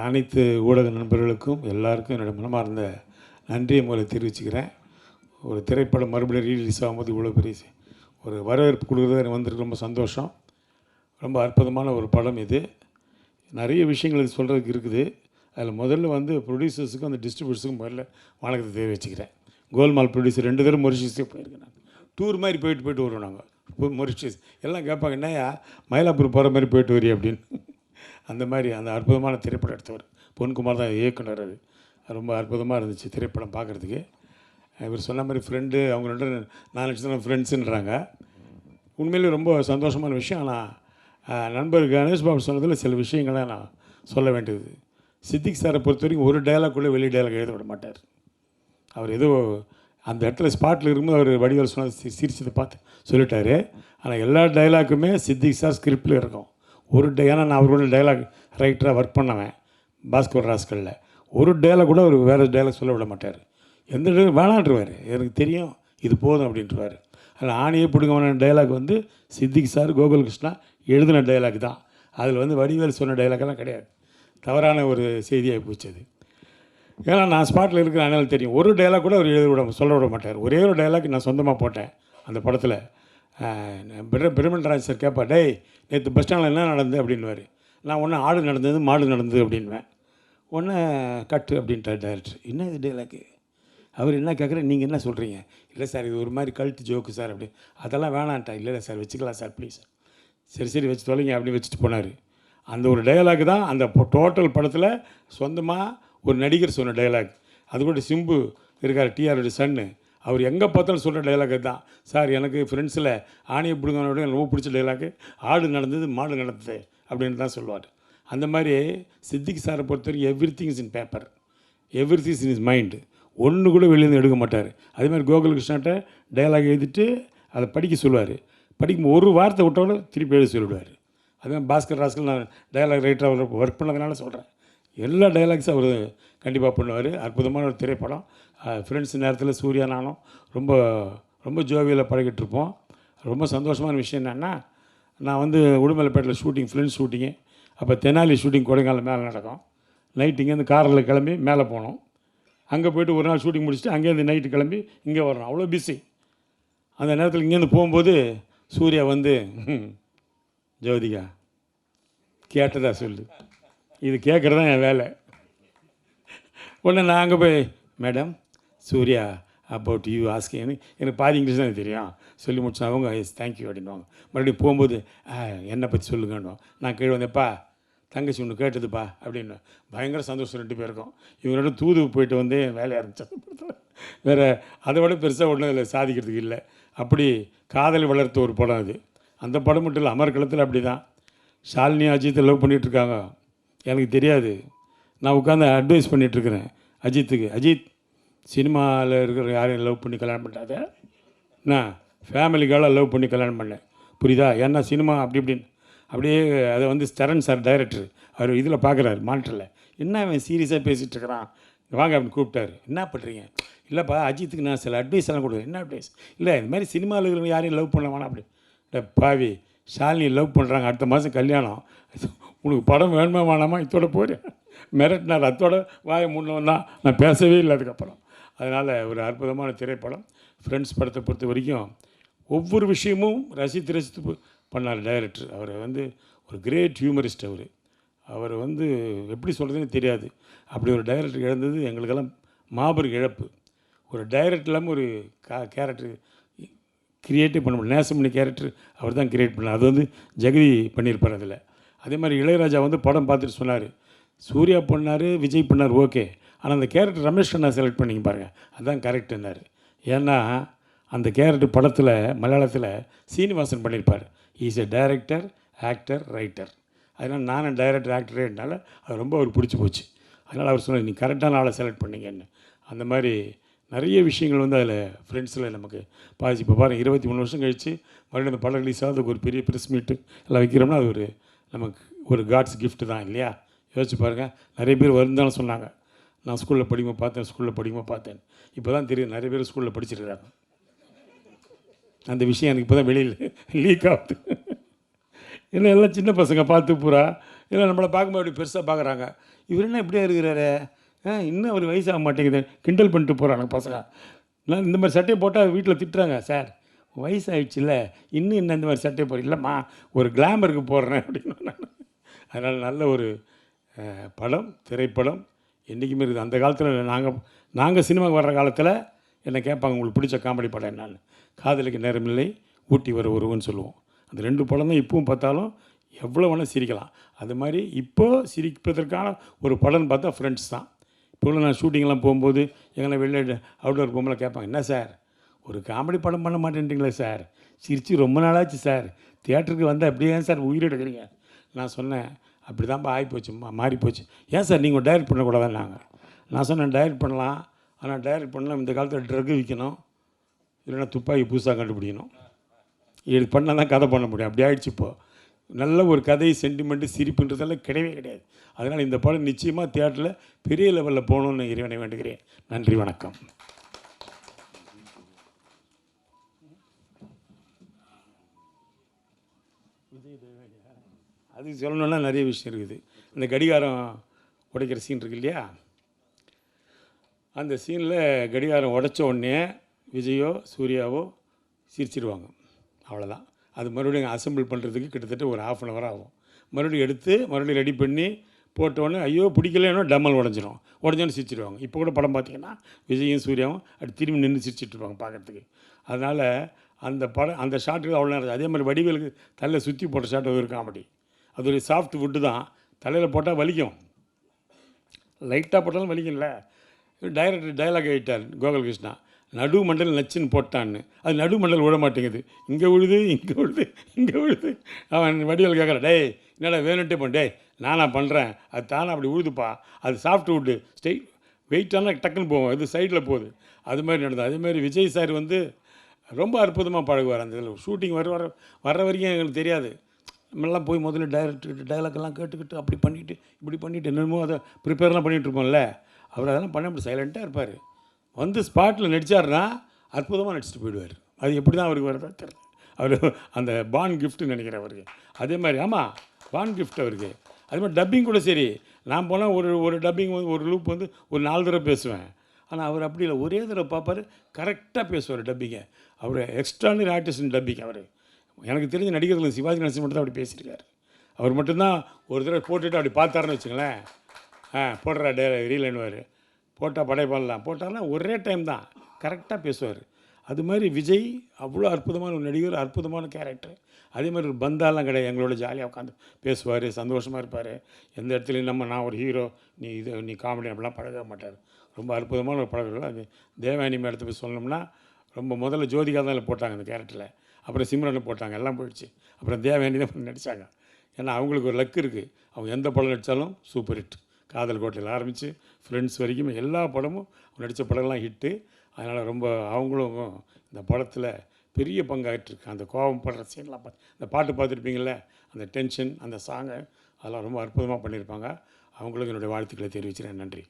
அனைத்து ஊடக நண்பர்களுக்கும் எல்லாருக்கும் என்னோடய மனமார்ந்த நன்றியை மூலம் தெரிவிச்சுக்கிறேன். ஒரு திரைப்படம் மறுபடியும் ரீலீஸ் ஆகும்போது இவ்வளோ பெரிய ஒரு வரவேற்பு கொடுக்குறது எனக்கு வந்துருக்கு. ரொம்ப சந்தோஷம். ரொம்ப அற்புதமான ஒரு படம் இது. நிறைய விஷயங்கள் இது சொல்கிறதுக்கு இருக்குது. அதில் முதல்ல வந்து ப்ரொடியூசர்ஸுக்கும் அந்த டிஸ்ட்ரிபியூட்டர்ஸுக்கும் முதல்ல வணக்கத்தை தெரிவிச்சுக்கிறேன். கோல்மால் ப்ரொடியூசர் 2 தடவை மொரிஷியஸே போயிருக்கேன். நான் டூர் மாதிரி போயிட்டு வருவோம். நாங்கள் மொரிஷியஸ் எல்லாம் கேட்பாங்க, என்னையா மயிலாப்பூர் போகிற மாதிரி போயிட்டு வரி அப்படின்னு. அந்த மாதிரி அந்த அற்புதமான திரைப்படம் எடுத்தவர் பொன்குமார் தான் இயக்குனர். அது ரொம்ப அற்புதமாக இருந்துச்சு திரைப்படம் பார்க்குறதுக்கு. இவர் சொன்ன மாதிரி ஃப்ரெண்டு, அவங்க 4 லட்சம் ஃப்ரெண்ட்ஸுன்றாங்க. உண்மையிலே ரொம்ப சந்தோஷமான விஷயம். ஆனால் நண்பர் கணேஷ் பாபு சொன்னதில் சில விஷயங்களை நான் சொல்ல வேண்டியது. சித்திக் சாரை பொறுத்த வரைக்கும் ஒரு டைலாக் கூட வெளி டைலாக் எழுத விட மாட்டார். அவர் ஏதோ அந்த இடத்துல ஸ்பாட்டில் இருக்கும்போது அவர் வடிவேல் சொன்னது சிரிச்சதை பார்த்து சொல்லிட்டார். ஆனால் எல்லா டைலாக்குமே சித்திக் சார் ஸ்கிரிப்டில் இருக்கும். ஏன்னா நான் அவரோட டைலாக் ரைட்டராக ஒர்க் பண்ணவேன் பாஸ்கர் ராஸ்கலில். ஒரு டைலாக் கூட அவர் வேறு டைலாக் சொல்ல விட மாட்டார். எந்த டைலாக் வேணான்ட்டுருவார். எனக்கு தெரியும் இது போதும் அப்படின்ட்டுருவார். அதில் ஆணியே பிடுங்கமான டைலாக் வந்து சித்திக் சார் கோகுல் கிருஷ்ணா எழுதின டைலாக் தான். அதில் வந்து வடிவேல் சொன்ன டைலாக்கெல்லாம் கிடையாது. தவறான ஒரு செய்தியாக போச்சு அது. ஏன்னா நான் ஸ்பாட்டில் இருக்கிற அதனால தெரியும். ஒரு டைலாக் கூட அவர் சொல்ல விட மாட்டார். ஒரே ஒரு டைலாக் நான் சொந்தமாக போட்டேன் அந்த படத்தில். பிரமன்ராஜ் சார் கேட்பா, டேய் நேற்று பஸ் ஸ்டாண்டில் என்ன நடந்தது அப்படின்வார். நான் ஒன்று ஆடு நடந்தது மாடு நடந்தது அப்படின்வேன். ஒன்று கட்டு அப்படின்ட்டார் டைரக்டர். என்ன இது டைலாக்கு? அவர் என்ன கேட்குறேன், நீங்கள் என்ன சொல்கிறீங்க? இல்லை சார் இது ஒரு மாதிரி கல்ட்டு ஜோக்கு சார் அப்படி. அதெல்லாம் வேணான்ட்டா. இல்லை சார் வச்சுக்கலாம் சார் ப்ளீஸ். சரி வச்சு தொலைங்க அப்படி வச்சுட்டு போனார். அந்த ஒரு டைலாக் தான் அந்த டோட்டல் படத்தில் சொந்தமாக ஒரு நடிகர் சொன்ன டைலாக். அது கூட சிம்பு இருக்கார், டிஆருடைய சன்னு. அவர் எங்கே பார்த்தாலும் சொல்கிற டைலாக் தான். சார் எனக்கு ஃப்ரெண்ட்ஸில் ஆணியை பிடுங்கனோட எனக்கு ரொம்ப பிடிச்ச டைலாக்கு ஆடு நடந்தது மாடு நடந்தது அப்படின்னு தான் சொல்லுவார். அந்த மாதிரி சித்திக் சாரை பொறுத்தவரைக்கும் every thing is in paper, every thing is in is mind. ஒன்று கூட வெளியேருந்து எடுக்க மாட்டார். அதேமாதிரி கோகுல் கிருஷ்ணாட்ட டைலாக் எழுதிட்டு அதை படிக்க சொல்லுவார். படிக்கும் ஒரு வார்த்தை விட்டோட திருப்பி எழுத சொல்லிவிடுவார். அதுமாதிரி பாஸ்கர் ராஸ்கல் நான் டைலாக் ரைட்டராக ஒர்க் பண்ணதுனால சொல்கிறேன். எல்லா டைலாக்ஸும் அவர் கண்டிப்பாக பண்ணுவார். அற்புதமான ஒரு திரைப்படம். ஃப்ரெண்ட்ஸ் நேரத்தில் சூர்யா நானும் ரொம்ப ரொம்ப ஜோவியில் பழகிட்டு இருப்போம். ரொம்ப சந்தோஷமான விஷயம் என்னென்னா, நான் வந்து உடுமலைப்பேட்டில் ஷூட்டிங், ஃப்ரெண்ட்ஸ் ஷூட்டிங்கு. அப்போ தெனாலி ஷூட்டிங் கொடைக்கானல் மேலே நடக்கும். நைட்டு இங்கேருந்து காரில் கிளம்பி மேலே போனோம். அங்கே போய்ட்டு ஒரு நாள் ஷூட்டிங் முடிச்சுட்டு அங்கேருந்து நைட்டு கிளம்பி இங்கே வரணும். அவ்வளோ பிஸி. அந்த நேரத்தில் இங்கேருந்து போகும்போது சூர்யா வந்து, ஜோதிகா கேட்டதா சொல்லு, இது கேட்குறது தான் என் வேலை. உடனே நான் அங்கே போய், madam Surya about you asking, எனக்கு பாதி இங்கிலீஷ் தான் தெரியும். சொல்லி முடிச்சா அவங்க எஸ் தேங்க்யூ அப்படின்வாங்க. மறுபடியும் போகும்போது என்னை பற்றி சொல்லுங்கன்னு. நான் கீழே வந்தேன்ப்பா தங்கச்சி ஒன்று கேட்டதுப்பா அப்படின்னு. பயங்கர சந்தோஷம் 2 பேருக்கும். இவங்களோட தூது போயிட்டு வந்து வேலையை ஆரம்பித்தது. வேறு அதை விட பெருசாக ஒன்றும் அதில் சாதிக்கிறதுக்கு இல்லை. அப்படி காதல் வளர்த்த ஒரு படம் அது. அந்த படம் மட்டும் இல்லை, அமர்க்களத்தில் அப்படி தான். ஷாலினி அஜித்தை லவ் பண்ணிகிட்ருக்காங்க. எனக்கு தெரியாது. நான் உட்காந்து அட்வைஸ் பண்ணிகிட்ருக்கிறேன் அஜித்துக்கு. அஜித் சினிமாவில் இருக்கிற யாரையும் லவ் பண்ணி கல்யாணம் பண்ணாத, நான் ஃபேமிலிக்காக லவ் பண்ணி கல்யாணம் பண்ணேன், புரியுதா? ஏன்னா சினிமா அப்படி இப்படின்னு அப்படியே அதை வந்து சரண் சார் டைரக்டர் அவர் இதில் பார்க்குறாரு மானிட்டரில். என்ன அவன் சீரியஸாக பேசிகிட்டு இருக்கிறான், வாங்க அப்படின்னு கூப்பிட்டாரு. என்ன பண்ணுறீங்க? இல்லைப்பா அஜித்துக்கு நான் சில அட்வைஸ் எல்லாம் கொடுக்குறேன். என்ன அட்வைஸ்? இல்லை இந்த மாதிரி சினிமாவில் இருக்கிற யாரையும் லவ் பண்ண வேணாம் அப்படி. பாவி ஷாலினி லவ் பண்ணுறாங்க, அடுத்த மாதம் கல்யாணம், உனக்கு படம் வேணுமா வேணாமா இதோட போகிறேன் மிரட்டினார். அத்தோட வாயை முன்னவன் தான், நான் பேசவே இல்லை அதுக்கப்புறம். அதனால் ஒரு அற்புதமான திரைப்படம். ஃப்ரெண்ட்ஸ் படத்தை பொறுத்த வரைக்கும் ஒவ்வொரு விஷயமும் ரசித்து பண்ணார் டைரக்டர். அவர் வந்து ஒரு கிரேட் ஹியூமரிஸ்ட். அவர் வந்து எப்படி சொல்கிறதுன்னு தெரியாது. அப்படி ஒரு டைரக்டர் இழந்தது எங்களுக்கெல்லாம் மாபெரும் இழப்பு. ஒரு டைரக்டர் இல்லாமல் ஒரு கேரக்டர் கிரியேட்டிவ் பண்ண முடியும். நேசமணி கேரக்டர் அவர் தான் கிரியேட் பண்ணார். அது வந்து ஜெகதி பண்ணியிருப்பார் அதில். அதே மாதிரி இளையராஜா வந்து படம் பார்த்துட்டு சொன்னார், சூர்யா பண்ணார், விஜய் பண்ணார், ஓகே, ஆனால் அந்த கேரக்டர் ரமேஷ் கண்ணா செலக்ட் பண்ணிங்க பாருங்கள், அதுதான் கரெக்டுன்னார். ஏன்னா அந்த கேரக்டர் படத்தில் மலையாளத்தில் சீனிவாசன் பண்ணியிருப்பார். Is a director, actor, writer. அதனால் நானும் டைரக்டர் ஆக்டரேனால அது ரொம்ப அவர் பிடிச்சி போச்சு. அதனால் அவர் சொன்னார், நீ கரெக்டான ஆளை செலக்ட் பண்ணிங்கன்னு. அந்த மாதிரி நிறைய விஷயங்கள் வந்து அதில் ஃப்ரெண்ட்ஸில் நமக்கு பாதிச்சு. இப்போ பாருங்கள் 23 வருஷம் கழித்து மறுபடியும் அந்த படம் ரிலீஸ் ஆகுது, ஒரு பெரிய ப்ரெஸ் மீட்டு எல்லாம் வைக்கிறோம்னா அது ஒரு நமக்கு ஒரு காட்ஸ் கிஃப்ட் தான் இல்லையா? யோசிச்சு பாருங்கள். நிறைய பேர் வருந்தாலும் சொன்னாங்க, நான் ஸ்கூலில் படிக்கும்போது பார்த்தேன். இப்போ தான் தெரியும் நிறைய பேர் ஸ்கூலில் படிச்சிருக்கிறாங்க. அந்த விஷயம் எனக்கு இப்போ தான் வெளியில் லீக் ஆகுது. இல்லை எல்லாம் சின்ன பசங்க பார்த்து பூரா இல்லை நம்மளை பார்க்கும்போது அப்படி பெருசாக பார்க்குறாங்க. இவர் என்ன இப்படியே இருக்கிறாரு, இன்னும் அவர் வயசாக மாட்டேங்குது, கிண்டல் பண்ணிட்டு போகிறாங்க பசங்க. நான் இந்த மாதிரி சட்டையை போட்டால் வீட்டில் திட்டுறாங்க, சார் வயசாகிடுச்சுல்ல இன்னும் என்ன இந்த மாதிரி சட்டையை போடுற, இல்லைம்மா ஒரு கிளாமருக்கு போடுறேன் அப்படின்னு நான். அதனால் நல்ல ஒரு படம், திரைப்படம் என்றைக்குமே இருக்குது. அந்த காலத்தில் நாங்கள் சினிமாவுக்கு வர்ற காலத்தில் என்னை கேட்பாங்க, உங்களுக்கு பிடிச்ச காமெடி படம் என்னான்னு. காதலுக்கு நேரமில்லை, ஊட்டி வர ஒருவன்னு சொல்லுவோம். அந்த 2 படம் தான் இப்பவும் பார்த்தாலும் எவ்வளோ வேணால் சிரிக்கலாம். அது மாதிரி இப்போது சிரிப்பதற்கான ஒரு படம்னு பார்த்தா ஃப்ரெண்ட்ஸ் தான். இப்போ நான் ஷூட்டிங்லாம் போகும்போது எங்கன்னா வெளில அவுட்டோர் போகும்போது கேட்பாங்க, என்ன சார் ஒரு காமெடி படம் பண்ண மாட்டேன்றீங்களே சார், சிரித்து ரொம்ப நாளாச்சு சார், தியேட்டருக்கு வந்தால் அப்படியே ஏன் சார் உயிர் எடுக்கிறீங்க. நான் சொன்னேன், அப்படி தான்ப்பா ஆகிப்போச்சு, மாறி போச்சு. ஏன் சார் நீங்கள் டைரக்ட் பண்ணக்கூடாதுன்னாங்க. நான் சொன்னேன், டைரக்ட் பண்ணலாம், ஆனால் டைரக்ட் பண்ணலாம் இந்த காலத்தில் ட்ரக்கு விற்கணும், இல்லைன்னா துப்பாக்கி புதுசாக கண்டுபிடிக்கணும், இது பண்ணால் தான் கதை பண்ண முடியும். அப்படி ஆகிடுச்சு. இப்போது நல்ல ஒரு கதை, சென்டிமெண்ட்டு, சிரிப்புன்றதெல்லாம் கிடையவே கிடையாது. அதனால் இந்த படம் நிச்சயமாக தியேட்டரில் பெரிய லெவலில் போகணுன்னு இறைவனை வேண்டுகிறேன். நன்றி, வணக்கம். அது சொல்லணுன்னா நிறைய விஷயம் இருக்குது. இந்த கடிகாரம் உடைக்கிற சீன் இருக்கு இல்லையா, அந்த சீனில் கடிகாரம் உடைச்ச உடனே விஜயோ சூர்யாவோ சிரிச்சிடுவாங்க, அவ்வளோதான். அது மறுபடியும் அசம்பிள் பண்ணுறதுக்கு கிட்டத்தட்ட ஒரு 1/2 அன் ஹவர் ஆகும். மறுபடியும் எடுத்து மறுபடியும் ரெடி பண்ணி போட்டோடனே ஐயோ பிடிக்கலன்னா டம்மல் உடஞ்சோன்னு சிரிச்சிடுவாங்க. இப்போ கூட படம் பார்த்திங்கன்னா விஜயும் சூர்யாவும் அப்படி திரும்பி நின்று சிரிச்சிட்ருப்பாங்க பார்க்குறதுக்கு. அதனால் அந்த படம் அந்த ஷாட்டுக்கு அவ்வளோ நேரம். அதே மாதிரி வடிவேலுக்கு தலையில் சுற்றி போட்ட ஷாட் ஒரு காமெடி. அது ஒரு சாஃப்ட் வுட்டு தான், தலையில் போட்டால் வலிக்கும், லைட்டாக போட்டாலும் வலிக்கும்ல. டைரக்டர் டைலாக் ஆகிட்டார் கோகுல்கிருஷ்ணா, நடு மண்டல் நச்சுன்னு போட்டான்னு. அது நடு மண்டல் விழ மாட்டேங்குது, இங்கே விழுது இங்கே விழுது இங்கே விழுது. அவன் வடிவேல் கேட்குறான், டேய் என்னடா வேணுன்ட்டே பண்ண, டேய் நானாக பண்ணுறேன், அது தானே அப்படி விழுதுப்பா, அது சாஃப்ட் வுட்டு, வெயிட்டான டக்குன்னு போவோம், இது சைடில் போகுது. அது மாதிரி நடந்தது. அதேமாதிரி விஜய் சார் வந்து ரொம்ப அற்புதமாக பழகுவார். அந்த இதில் ஷூட்டிங் வர்ற வரைக்கும் எங்களுக்கு தெரியாது. நம்மளாம் போய் முதல்ல டைலாக்கெல்லாம் கேட்டுக்கிட்டு அப்படி பண்ணிவிட்டு இப்படி பண்ணிவிட்டு என்னமோ அதை ப்ரிப்பேர்லாம் பண்ணிகிட்ருப்போம்ல, அவர் அதெல்லாம் பண்ண அப்படி சைலண்ட்டாக இருப்பார். வந்து ஸ்பாட்டில் நடித்தார்னா அற்புதமாக நடிச்சுட்டு போயிடுவார். அது எப்படி தான் அவருக்கு வரதா தெரியல. அவர் அந்த பான் கிஃப்ட்டுன்னு நினைக்கிறேன் அவருக்கு. அதே மாதிரி ஆமாம், பான் கிஃப்ட் அவருக்கு. அதே மாதிரி டப்பிங் கூட சரி, நான் போனால் ஒரு டப்பிங் வந்து ஒரு லூப் வந்து ஒரு 4 தடவை பேசுவேன். ஆனால் அவர் அப்படி இல்லை, ஒரே தடவை பார்ப்பார், கரெக்டாக பேசுவார் டப்பிங்கை. அவர் எக்ஸ்ட்ரானரி ஆர்டிஸ்ட் டப்பிங். அவர் எனக்கு தெரிஞ்ச நடிகர்கள் சிவாஜி கணேசன் மட்டும் தான் அப்படி பேசியிருக்காரு. அவர் மட்டும்தான் ஒரு தடவை போட்டுட்டு அப்படி பார்த்தாருன்னு வச்சுங்களேன், போடுறா ரீலைன்வார், போட்டால் படைப்பாடலாம் போட்டார்னா ஒரே டைம் தான் கரெக்டாக பேசுவார். அது மாதிரி விஜய் அவ்வளோ அற்புதமான ஒரு நடிகர், அற்புதமான கேரக்டர். அதே மாதிரி ஒரு பந்தாலாம் கிடையாது, எங்களோட ஜாலியாக உட்காந்து பேசுவார், சந்தோஷமாக இருப்பார். எந்த இடத்துலையும் நான் ஒரு ஹீரோ, நீ காமெடி அப்படிலாம் பழக மாட்டார். ரொம்ப அற்புதமான ஒரு பழக்கம். அது தேவயானி மேடத்தை போய் சொல்லணும்னா, ரொம்ப முதல்ல ஜோதிகா தான் போட்டாங்க அந்த கேரக்டரில், அப்புறம் சிம்ரனில் போட்டாங்க, எல்லாம் போயிடுச்சு. அப்புறம் தேவயானி தான் நடித்தாங்க. ஏன்னா அவங்களுக்கு ஒரு லக் இருக்குது, அவங்க எந்த படம் நடித்தாலும் சூப்பர் ஹிட். காதல் கோட்டையில் ஆரம்பித்து ஃப்ரெண்ட்ஸ் வரைக்கும் எல்லா படமும் நடித்த படம்லாம் ஹிட்டு. அதனால் ரொம்ப அவங்களும் இந்த படத்தில் பெரிய பங்காயிட்டிருக்கு. அந்த கோபம் படுற சீன்லாம் இந்த பாட்டு பார்த்துருப்பீங்கள, அந்த டென்ஷன், அந்த சாங்கை, அதெல்லாம் ரொம்ப அற்புதமாக பண்ணியிருப்பாங்க. அவங்களுக்கு என்னுடைய வாழ்த்துக்களை தெரிவிக்கிறேன். நன்றி.